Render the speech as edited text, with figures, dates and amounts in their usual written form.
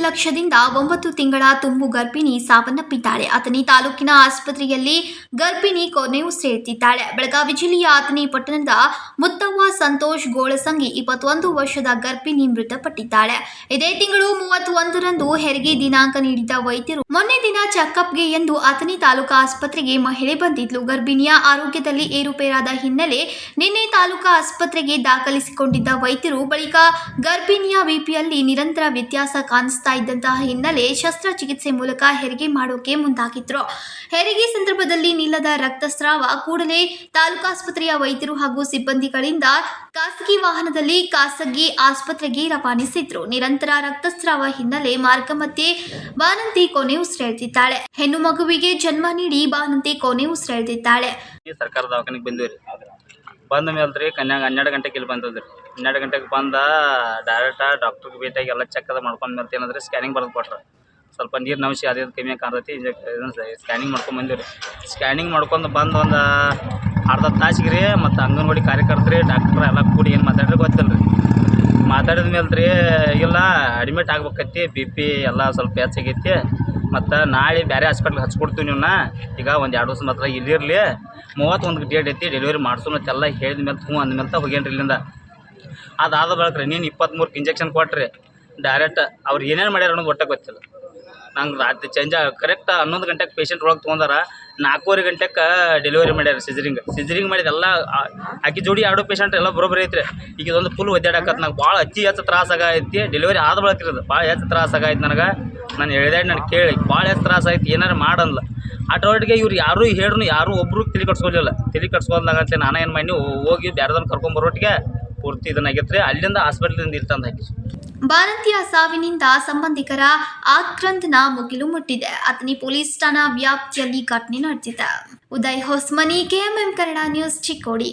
ನಿರ್ಲಕ್ಷ್ಯದಿಂದ 9 ತಿಂಗಳ ತುಂಬು ಗರ್ಭಿಣಿ ಸಾವನ್ನಪ್ಪಿದ್ದಾಳೆ. ಅಥಣಿ ತಾಲೂಕಿನ ಆಸ್ಪತ್ರೆಯಲ್ಲಿ ಗರ್ಭಿಣಿ ಕೊನೆಯುಸಿರೆಳೆದಿದ್ದಾಳೆ. ಬೆಳಗಾವಿ ಜಿಲ್ಲೆಯ ಅಥಣಿ ಪಟ್ಟಣದ ಮುತ್ತವ್ವ ಸಂತೋಷ್ ಗೋಳಸಂಗಿ 21 ವರ್ಷದ ಗರ್ಭಿಣಿ ಮೃತಪಟ್ಟಿದ್ದಾಳೆ. ಇದೇ ತಿಂಗಳು 31ರಂದು ಹೆರಿಗೆ ದಿನಾಂಕ ನೀಡಿದ್ದ ವೈದ್ಯರು ಮೊನ್ನೆ ದಿನ ಚೆಕಪ್ಗೆ ಎಂದು ಅಥಣಿ ತಾಲೂಕಾ ಆಸ್ಪತ್ರೆಗೆ ಮಹಿಳೆ ಬಂದಿದ್ಲು. ಗರ್ಭಿಣಿಯ ಆರೋಗ್ಯದಲ್ಲಿ ಏರುಪೇರಾದ ಹಿನ್ನೆಲೆ ನಿನ್ನೆ ತಾಲೂಕಾ ಆಸ್ಪತ್ರೆಗೆ ದಾಖಲಿಸಿಕೊಂಡಿದ್ದ ವೈದ್ಯರು ಬಳಿಕ ಗರ್ಭಿಣಿಯ ಬಿಪಿಯಲ್ಲಿ ನಿರಂತರ ವ್ಯತ್ಯಾಸ ಕಾಣಿಸ್ತಾ ಇದ್ದಂತಹ ಹಿನ್ನೆಲೆ ಶಸ್ತ್ರಚಿಕಿತ್ಸೆ ಮೂಲಕ ಹೆರಿಗೆ ಮಾಡೋಕೆ ಮುಂದಾಗಿದ್ರು. ಹೆರಿಗೆ ಸಂದರ್ಭದಲ್ಲಿ ನಿಲ್ಲದ ರಕ್ತಸ್ರಾವ ಕೂಡಲೇ ತಾಲೂಕಾ ಆಸ್ಪತ್ರೆಯ ವೈದ್ಯರು ಹಾಗೂ ಸಿಬ್ಬಂದಿಗಳಿಂದ ಖಾಸಗಿ ವಾಹನದಲ್ಲಿ ಖಾಸಗಿ ಆಸ್ಪತ್ರೆಗೆ ರವಾನಿಸಿದ್ರು. ನಿರಂತರ ರಕ್ತಸ್ರಾವ ಹಿನ್ನೆಲೆ ಮಾರ್ಗ ಮಧ್ಯೆ ಬಾಣಂತಿ ಕೊನೆಯುಸಿರೆಳೆದಿದ್ದಾಳೆ. ಹೆಣ್ಣು ಮಗುವಿಗೆ ಜನ್ಮ ನೀಡಿ ಬಾಣಂತಿ ಕೊನೆಯುಸಿರೆಳೆದಿದ್ದಾಳೆ. ಸರ್ಕಾರ ದವಾಖಾನೆಗೆ ಬಂದಿವ್ರಿ. ಬಂದ ಮೇಲ್ರಿ ಕನ್ಯಾಗ 12 ಗಂಟೆಗೆ ಇಲ್ಲಿ ಬಂದದ್ರಿ. 12 ಗಂಟೆಗೆ ಬಂದ ಡೈರೆಕ್ಟ್ ಡಾಕ್ಟ್ರಿಗೆ ಭೇಟಿಯಾಗಿ ಎಲ್ಲ ಚೆಕ್ ಅದ ಮಾಡ್ಕೊಂಡ್ ಮೇಲೆ ಏನಂದ್ರೆ ಸ್ಕ್ಯಾನಿಂಗ್ ಬರೆದು ಕೊಟ್ರು. ಸ್ವಲ್ಪ ನೀರಿನ ಅಂಶ ಅದೇ ಕಮ್ಮಿ ಕಾಣ್ತೈತಿ, ಸ್ಕ್ಯಾನಿಂಗ್ ಮಾಡ್ಕೊಂಡು ಬಂದಿವ್ರಿ. ಸ್ಕ್ಯಾನಿಂಗ್ ಮಾಡ್ಕೊಂಡು ಬಂದು ಒಂದು ಅರ್ಧ ತಾಸಿಗೆ ರೀ ಮತ್ತು ಅಂಗನವಾಡಿ ಕಾರ್ಯಕರ್ತರು ಡಾಕ್ಟ್ರ್ ಎಲ್ಲ ಕೂಡಿ ಏನು ಮಾತಾಡ್ರಿ ಗೊತ್ತಿಲ್ಲ ರೀ. ಮಾತಾಡಿದ ಮೇಲೆ ರೀ ಇಲ್ಲ ಅಡ್ಮಿಟ್ ಆಗ್ಬೇಕೈತಿ, BP ಎಲ್ಲ ಸ್ವಲ್ಪ ಹೆಚ್ಚಾಗೈತಿ, ಮತ್ತು ನಾಳೆ ಬೇರೆ ಹಾಸ್ಪಿಟ್ಲಿಗೆ ಹಚ್ಕೊಡ್ತೀವಿ ನೀವನ್ನ, ಈಗ ಒಂದು 2 ವರ್ಷ ಮಾತ್ರ ಇಲ್ಲಿರಲಿ, 31 ಡೇಟ್ ಐತಿ ಡೆಲಿವರಿ ಮಾಡ್ಸೋಣತ್ತೆಲ್ಲ ಹೇಳಿದ ಮೇಲೆ ಹ್ಞೂ ಅಂದಮೇಲೆ ಹೋಗ್ಯಾನ್ರಿ ಇಲ್ಲಿಂದ. ಅದಾದ ಬಳಿಕ ರೀ ನೀನು 23 ಇಂಜೆಕ್ಷನ್ ಕೊಟ್ರಿ ಡೈರೆಕ್ಟ್. ಅವ್ರು ಏನೇನು ಮಾಡ್ಯಾರ ಅನ್ನೋದು ಒಟ್ಟೆ ಗೊತ್ತಿಲ್ಲ ನಂಗೆ. ರಾತ್ರಿ ಚೇಂಜ್ ಕರೆಕ್ಟ್ 11 ಗಂಟೆಗೆ ಪೇಷಂಟ್ ಒಳಗೆ ತೊಗೊಂಡಾರ, 4:15 ಗಂಟೆಗೆ ಡೆಲಿವರಿ ಮಾಡ್ಯಾರ. ಸಿಜರಿಂಗ್ ಮಾಡಿದೆಲ್ಲ ಆಕಿ ಜೋಡಿ 2 ಪೇಷಂಟ್ ಎಲ್ಲ ಬರೋಬ್ಬರಿ ಐತ್ರಿ. ಈಗ ಇದೊಂದು ಫುಲ್ ಒದ್ದಾಡಕತ್ತು ನಂಗೆ ಭಾಳ ಹೆಚ್ಚು ತ್ರಾಸ ಆಗೈತಿ. ಡೆಲಿವರಿ ಆದ ಬಳಿಕ ಇರೋದು ಭಾಳ ಹೆಚ್ಚು ತ್ರಾಸ ಆಗೈತಿ ನನಗೆ. ನಾನು ಹೇಳಿದೆ ನಾನು ಕೇಳಿ ಭಾಳ ಹೆಚ್ಚು ತ್ರಾಸ ಆಯ್ತು, ಏನಾರು ಮಾಡಲ್ಲ. ಆಟೋಟಿಗೆ ಇವ್ರು ಯಾರೂ ಹೇಳಿದ್ರು ಯಾರೂ ಒಬ್ಬರು ತಲೆ ಕಟ್ಸ್ಕೊಲ್ದಾಗತ್ತೆ. ನಾನು ಏನು ಮಾಡಿ ಹೋಗಿ ಬೇರೆದವ್ರನ್ನ ಕರ್ಕೊಂಬರೋಟ್ಟಿಗೆ ಪೂರ್ತಿ ಇದನ್ನಾಗೈತೆ ರೀ. ಅಲ್ಲಿಂದ ಹಾಸ್ಪಿಟ್ಲಿಂದ ಇರ್ತಂದು ಹಾಕಿ ಬಾಣಂತಿಯ ಸಾವಿನಿಂದ ಸಂಬಂಧಿಕರ ಆಕ್ರಂದನ ಮುಗಿಲು ಮುಟ್ಟಿದೆ. ಅಥಣಿ ಪೊಲೀಸ್ ಠಾಣಾ ವ್ಯಾಪ್ತಿಯಲ್ಲಿ ಘಟನೆ ನಡೆದಿದೆ. Uday Hosmani, KMM Kannada news, Chikkodi.